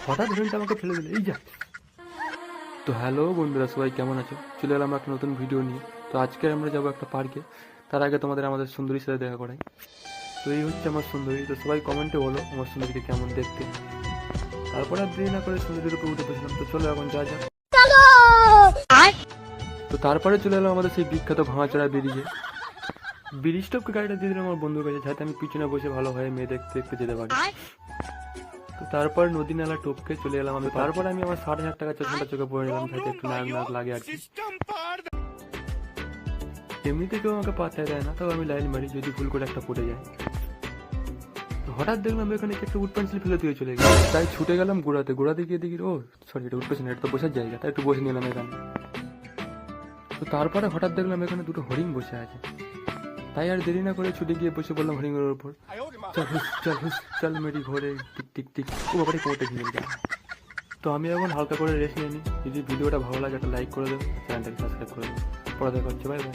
হঠাৎ হরিণটা আমাকে ফেলে দিল, এই যা। তো হ্যালো বন্ধুরা, সবাই কেমন আছো? চলে এলাম একটা নতুন ভিডিও নিয়ে। তো আজকে আমরা যাবো একটা পার্কে। তার আগে তোমাদের আমাদের সুন্দরীর সাথে দেখা করাই। তো এই হচ্ছে আমার সুন্দরী। তো সবাই কমেন্টে বলো আমার সুন্দরীকে কেমন দেখতে। তারপরে আর দেরি না করে সুন্দরীর উপরে উঠে বসলাম। তো চলো এখন যা যা। তো তারপরে চলে এলাম আমাদের সেই বিখ্যাত ভাঙাচড়া ব্রিজে। ব্রিজটপকে গাড়িটা দিয়ে দিলাম আমার বন্ধুর কাছে, যাতে আমি পিছনে বসে ভালোভাবে মেয়ে দেখতে দেখতে যেতে পারি। তো তারপর নদী নালা টপকে চলে এলাম আমি। তারপর আমি আমার 60,000 টাকা চশমাটা চোখে পরে নিলাম, যাতে একটু নাক নাক লাগে আর কি। এমনিতে কেউ আমাকে পাত্তাই দেয় না, তাও আমি লাইন মারি যদি ভুল করে একটা পড়ে যায়। তো হঠাৎ দেখলাম এখানে কি একটা উড পেন্সিল ফেলে দিয়ে চলে গেল। তাই ছুটে গেলাম গোড়াতে গিয়ে দেখি ও সরি, এটা উড পেন্সিল, এটা তো বসার জায়গা, তাই একটু বসে নিলাম এখানে। তো তারপরে হঠাৎ দেখলাম এখানে দুটো হরিণ বসে আছে। তাই আর দেরি না করে ছুটে গিয়ে বসে পড়লাম হরিণের উপর। চল হুস চল হুস চল মেরি ঘরে টিক টিক টিক। ও বাবারে কোমরটা ভেঙে গেল। তো আমি এখন হালকা করে রেস্ট নিয়ে নিই। যদি ভিডিওটা ভালো লাগে একটা লাইক করে দেবো, চ্যানেলটাকে সাবস্ক্রাইব করে দেবো। পরে দেখা হচ্ছে, বাই বাই।